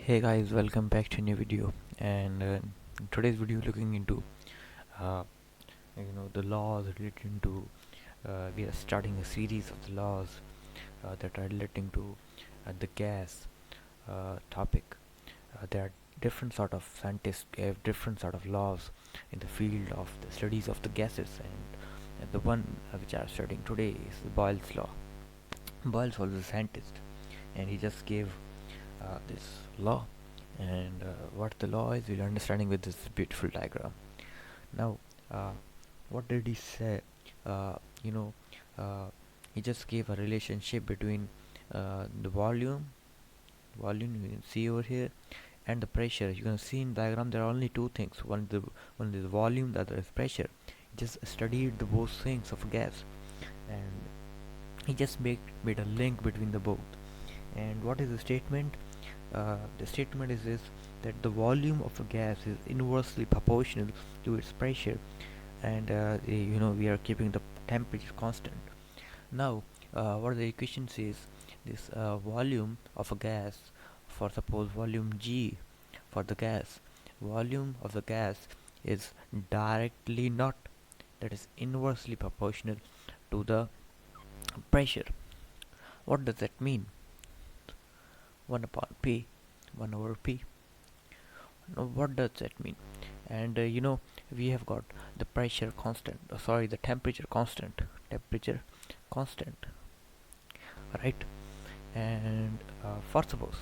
Hey guys, welcome back to a new video. And in today's video, looking into uh, the laws relating to. We are starting a series of the laws that are relating to the gas topic. There are different sort of scientists have different sort of laws in the field of the studies of the gases, and the one which I am studying today is the Boyle's law. Boyles was a scientist, and he just gave this law, and what the law is we'll understanding with this beautiful diagram. Now what did he say? uh, you know uh, he just gave a relationship between the volume you can see over here, and the pressure. You can see in diagram there are only two things. One is volume, the other is pressure. He just studied the both things of gas, and he just made a link between the both. And what is the statement? The statement is this, that the volume of a gas is inversely proportional to its pressure, and we are keeping the temperature constant. Now what the equation says, this volume of a gas, for suppose volume G, for the gas, volume of the gas is directly not, that is inversely proportional to the pressure. What does that mean? 1 upon P, 1 over P. Now what does that mean? And we have got the pressure constant, sorry, the temperature constant, right? And for suppose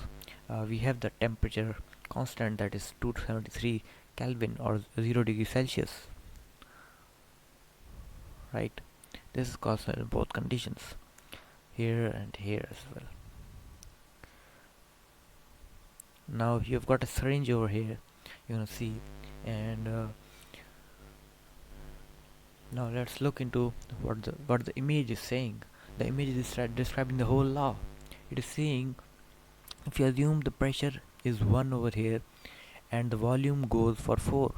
we have the temperature constant, that is 273 Kelvin or 0 degree Celsius, right? This is constant in both conditions, here and here as well. Now you've got a syringe over here, you can see. And now let's look into what the image is saying. The image is describing the whole law. It is saying, if you assume the pressure is 1 over here and the volume goes for 4,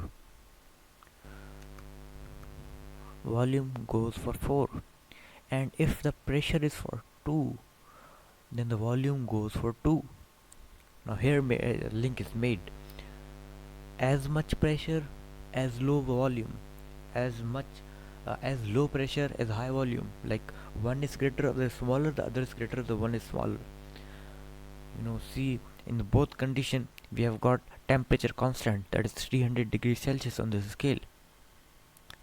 and if the pressure is for 2, then the volume goes for 2. Now here a link is made: as much pressure as low volume, as much as low pressure as high volume. Like one is greater, the smaller, the other is greater, the one is smaller. See, in the both condition we have got temperature constant, that is 300 degrees Celsius on this scale.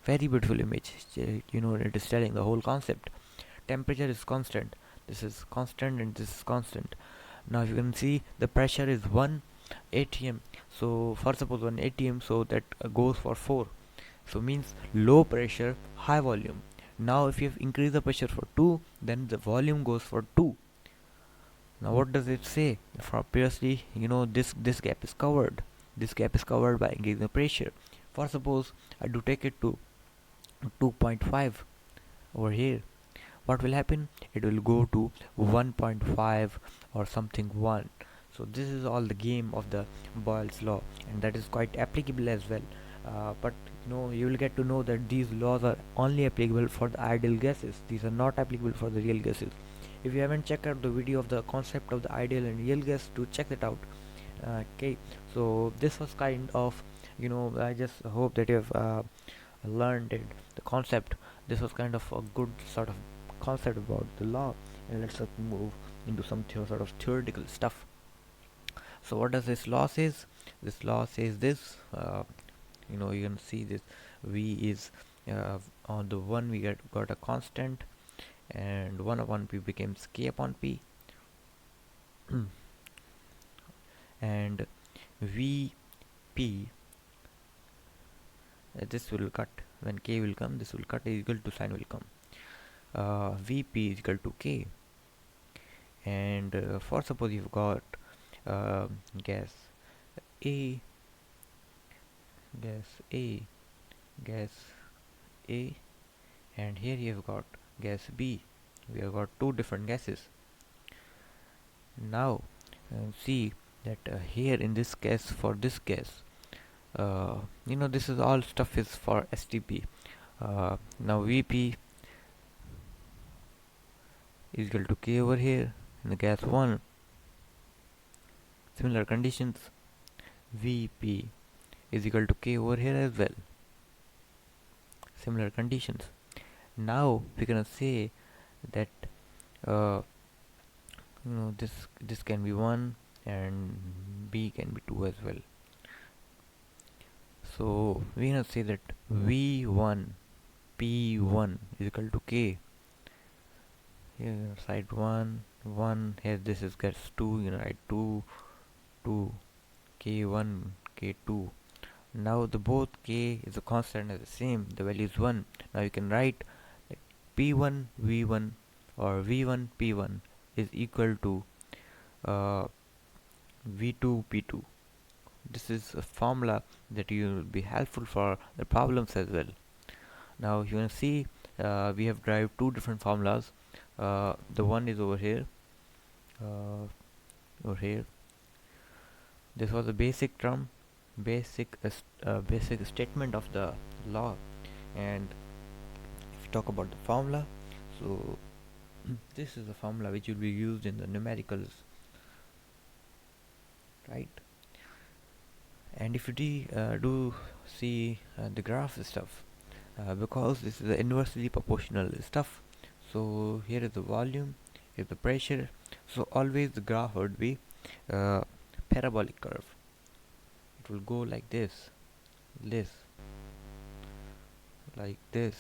Very beautiful image. It is telling the whole concept. Temperature is constant, this is constant, and this is constant. Now you can see the pressure is 1 atm, so for suppose 1 atm, so that goes for 4, so means low pressure, high volume. Now if you have increased the pressure for 2, then the volume goes for 2. Now what does it say? For previously, this gap is covered. This gap is covered by increasing the pressure. For suppose I do take it to 2.5 over here, what will happen? It will go to 1.5 or something 1. So this is all the game of the Boyle's law, and that is quite applicable as well. But you will get to know that these laws are only applicable for the ideal gases. These are not applicable for the real gases. If you haven't checked out the video of the concept of the ideal and real gas, to check that out. Okay, so this was kind of, I just hope that you have learned it, the concept. This was kind of a good sort of concept about the law, and let's move into some sort of theoretical stuff. So what does this law says? This law says this. You can see this v is on the one we got a constant, and 1 upon p becomes k upon p. And vp, this will cut when k will come, this will cut, is equal to sign will come. Vp is equal to k. And for suppose you've got gas a, gas a, gas a, and here you've got gas b. We have got two different gases. Now see that here in this case, for this gas, this is all stuff is for STP. Now Vp is equal to k over here in the gas 1, Similar conditions, Vp is equal to K over here as well. Similar conditions. Now we're gonna say that uh, this can be 1 and B can be 2 as well. So we're gonna say that V1 P1 is equal to K. Here side 1 1, here this is gets 2, you know, write 2 2 K1 K2. Now the both K is a constant as the same, the value is 1. Now you can write that P1 V1 or V1 P1 is equal to V2 P2. This is a formula that will be helpful for the problems as well. Now you can see we have derived two different formulas. The one is over here. Over here, this was a basic term, basic statement of the law. And if you talk about the formula, so this is a formula which will be used in the numericals, right? And if you do see the graph stuff, because this is the inversely proportional stuff, so here is the volume, here is the pressure, so always the graph would be parabolic curve. It will go like this, like this,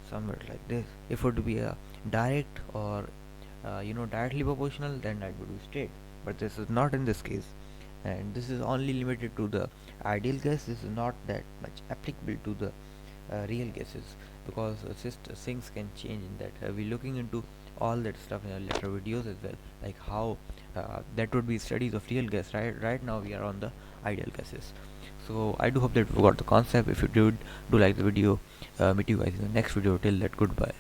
somewhere like this. If it would be a direct or directly proportional, then that would be straight, but this is not in this case, and this is only limited to the ideal gas. This is not that much applicable to the real gases, because things can change in that. We're looking into all that stuff in our later videos as well, like how that would be studies of real gas. Right now we are on the ideal gases. So I do hope that you got the concept. If you did, do like the video. Meet you guys in the next video. Till that, goodbye.